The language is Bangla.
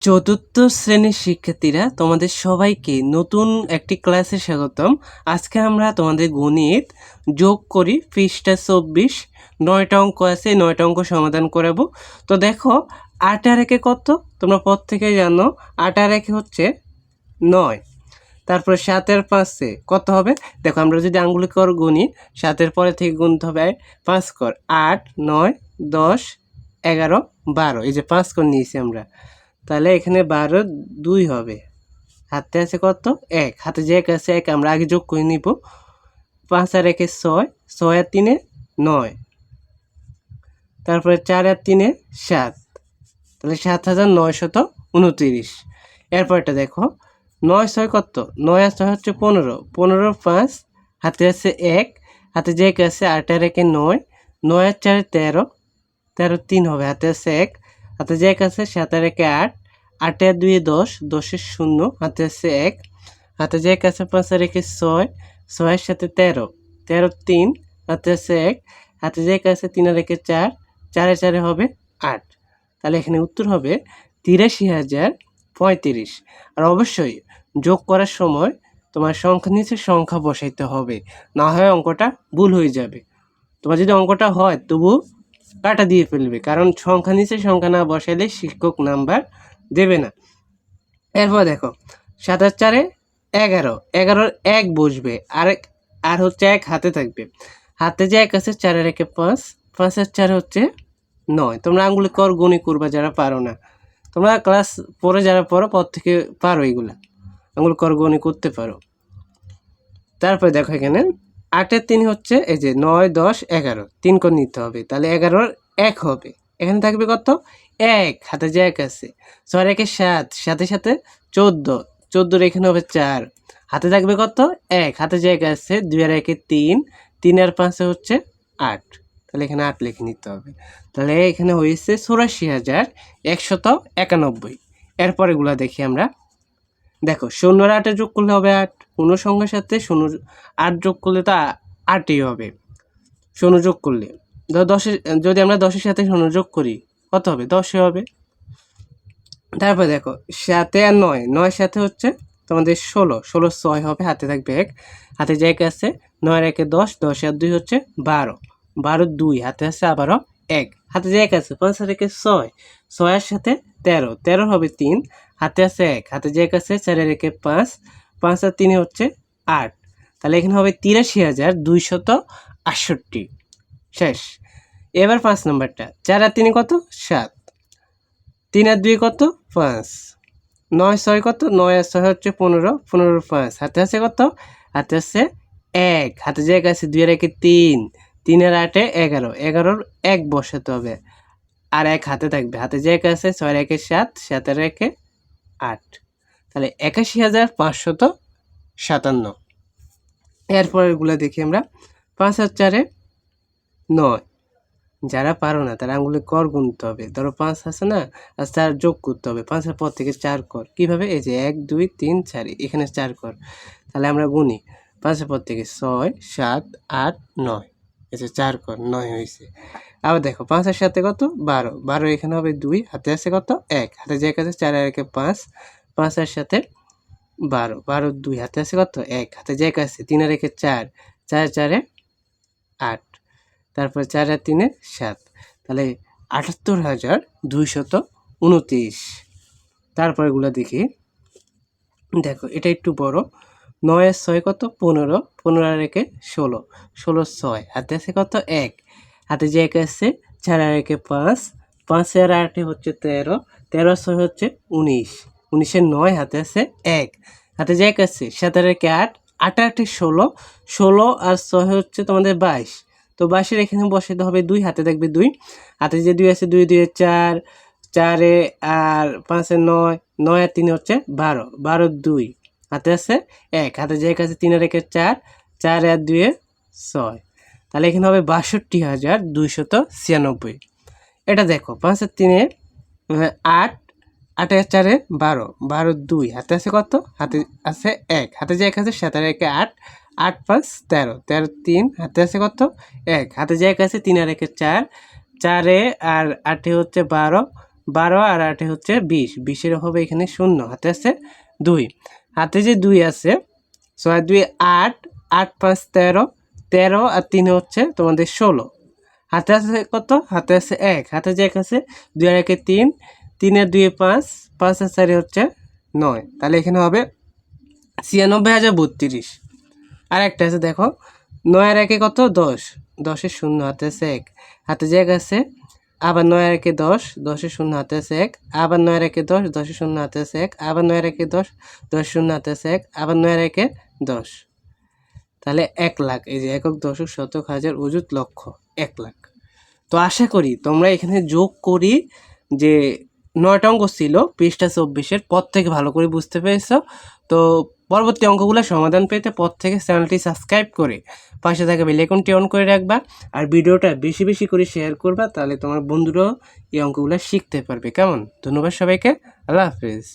চতুর্থ শ্রেণীর শিক্ষার্থীরা তোমাদের সবাইকে নতুন একটি ক্লাসে স্বাগতম। আজকে আমরা তোমাদের গণিত যোগ করি পৃষ্ঠা 24 9টা অঙ্ক আছে, 9টা অঙ্ক সমাধান করাবো। তো দেখো 8 আর 1 কত, তোমরা প্রত্যেকে জানো 8 আর 1 হচ্ছে 9। তারপরে 7 আর 5 কত হবে? দেখো আমরা যদি আঙ্গুলি কর গুনি, 7 এর পরে থেকে গুনতে হবে 5 কর, 8 9 10 11 12, এই যে 5 কর নিয়েছি আমরা, তাহলে এখানে 12 2 হবে। হাতে আছে কত? 1, হাতে যে 1 আছে 1 আমরা আগে যোগ করে নিব। 5 আর 1 6, 6 আর 3 9, তারপরে 4 আর 3 7, তাহলে 7929। এরপরটা দেখো 9 6 কত? 9 আর 6 হচ্ছে 15, 15 5, হাতে আছে 1, হাতে যে 1 আছে 8 আর 1 9, 9 আর 4 13, 13 3 হবে, হাতে আছে 1, হাতে যে 1 আছে 7 আর 1 8, 8 আর 2 10, 10 এর 0, হাতে আছে 1, হাতে যে 1 আছে 5 আর 1 6, 6 এর সাথে 13, 13 3, হাতে আছে 1, হাতে যে 1 আছে 3 আর 1 4, 4 এর 4 হবে 8। তাহলে এখানে উত্তর হবে 83,035। আর অবশ্যই যোগ করার সময় তোমার সংখ্যা নিচে সংখ্যা বসাইতে হবে, না হয় অঙ্কটা ভুল হয়ে যাবে। তোমার যদি অঙ্কটা হয় তবু কাটা দিয়ে ফেলবে, কারণ সংখ্যা নিচে সংখ্যা না বসাইলে শিক্ষক নাম্বার দেবে না। এরপর দেখো 7 আর 4 11, 11 1 বসবে, আর হচ্ছে 1 হাতে থাকবে, হাতে যে 1 আছে 4 আর 1 5, 5 আর 4 হচ্ছে 9। তোমরা আঙ্গুলি কর গুনি করবা যারা পারো না, তোমরা ক্লাস পরে যারা পড়ো পর থেকে পারো, এগুলা আঙ্গুল কর গুনি করতে পারো। তারপরে দেখো এখানে 8 এর 3 হচ্ছে এই যে 9 10 11, 3 করে নিতে হবে, তাহলে 11 1 হবে। এখানে থাকবে কত? 1, হাতে যে 1 আছে 6 আর 1 7, 7 সাথে 14, 14 এখানে হবে 4, হাতে থাকবে কত? 1, হাতে যে 1 আছে 2 আর 1 3, 3 আর 5 হচ্ছে 8, তাহলে এখানে 8 লিখে নিতে হবে। তাহলে এখানে হয়েছে 84,191। এরপরে গুলা দেখি আমরা। দেখো 0 আর 8 যোগ করলে হবে 8, কোনো সংখ্যার সাথে 0 8 যোগ করলে তো 8ই হবে। 0 যোগ করলে যদি আমরা 10-এর সাথে 0 যোগ করি কত হবে? 10 হবে। তারপর দেখো 7 আর 9, 9 সাথে হচ্ছে তোমাদের 16, 16 6 হবে, হাতে থাকবে 1, হাতে যে 1 আছে 9 আর 1 10, 10 আর 2 হচ্ছে 12, 12 2, হাতে আছে আবারও 1, হাতে যে 1 আছে 5 আর 1 6, 6 এর সাথে 13, 13 হবে 3, হাতে আছে 1, হাতে যে 1 আছে 4 আর 1 5, 5 আর 3 হচ্ছে 8, তাহলে এখানে হবে 83,268। শেষ। এবার 5 নম্বরটা, 4 আর 3 কত? 7, 3 আর 2 কত? 5, 9 6 কত? 9 আর 6 হচ্ছে 15, 15 5, হাতে আছে কত? হাতে আছে 1, হাতে যে 1 আছে 2 আর 1 3, 3 আর 8 11, 11 1 বসাতে হবে, আর 1 হাতে থাকবে, হাতে যে 1 আছে 6 আর 1 7, 7 আর 1 8, তাহলে 81,557। এরপরেরগুলো দেখি আমরা। 5 আর 4 9, যারা পারো না তারা আঙ্গুলে কর গুনতে হবে। ধরো 5 আছে না, আর 4 যোগ করতে হবে, 5 এর পর থেকে 4 কর। কিভাবে? এই যে 1 2 3 4, এখানে 4 কর। তাহলে আমরা গুনি, 5 এর পর থেকে 6 7 8 9, এই যে 4 কর, 9 হয়েছে। আবার দেখো 5 এর সাথে কত? 12, 12 এখানে হবে 2, হাতে আছে কত? 1, হাতে যে 1 আছে 4 আর 1 5, 5 এর সাথে 12, 12 2, হাতে আছে কত? 1, হাতে যে 1 আছে 3 আর 1 4, 4 4 8, তারপরে 4 আর 3 7, তাহলে 78,229। তারপরেগুলো দেখি। দেখো এটা একটু বড়। 9 আর 6 কত? 15, 15 আর 1 16, 16 6, হাতে আছে কত? 1, হাতে যে 1 আছে 4 আর 1 5, 5 আর 8 হচ্ছে 13, 13 6 হচ্ছে 19, 19 এর 9, হাতে আছে 1, হাতে যে 1 আছে 7 আর 1 8, 8 8 16, 16 আর 6 হচ্ছে তোমাদের 22, তো 22 এর এখানে বসাতে হবে 2, হাতে থাকবে 2, হাতে যে 2 আছে 2 2 4, 4 আর 5 এর 9, 9 আর 3 হচ্ছে 12, 12 2, হাতে আছে 1, হাতে যে 1 আছে 3 আর 1 4, 4 আর 2 6, তাহলে এখানে হবে 62,296। এটা দেখো 5 আর 3 8, 8 আর 4 12, 12 2, হাতে আছে কত? হাতে আছে 1, হাতে যে 1 আছে 7 আর 1 8, 8 5 13, 13 3, হাতে আছে কত? 1, হাতে যে 1 আছে 3 আর 1 4, 4 আর 8 হচ্ছে 12, 12 আর 8 হচ্ছে 20, 20-এর হবে এখানে 0, হাতে আছে 2, হাতে যে 2 আছে 6 2 8, 8 5 13, 13 আর 3 হচ্ছে তোমাদের 16, হাতে আছে কত, হাতে আছে 1, হাতে যে 1 আছে 2 আর 1 3, 3 আর 2 5, 5 আর 4 হচ্ছে 9, তাহলে এখানে হবে 96,032। আর একটা আছে দেখো 9 আর 1 কত 10, 10-এর 0, হাতে আছে 1, হাতে যে 1 আছে আবার 9 আর 1 10, 10-এর 0, হাতে আছে 1, আবার 9 আর 1 10, 10-এর 0, হাতে আছে 1, আবার 9 আর 1 10, 10-এর 0, হাতে আছে 1, আবার 9 আর 1 10, তাহলে 1 লাখ। এই যে একক, দশক, শতক, হাজার, অযুত, লক্ষ, 1 লাখ। তো আশা করি তোমরা এখানে যোগ করি যে 9টা অঙ্ক ছিল পৃষ্ঠা 24-এর পর থেকে ভালো করে বুঝতে পেরেছো। তো পরবর্তী অঙ্কগুলো সমাধান পেতে পর থেকে চ্যানেলটি সাবস্ক্রাইব করে পাশে থাকা বেল আইকনটি অন করে রাখবা, আর ভিডিওটা বেশি বেশি করে শেয়ার করবা, তাহলে তোমার বন্ধুরাও এই অঙ্কগুলো শিখতে পারবে। কেমন? ধন্যবাদ সবাইকে, আল্লাহ হাফেজ।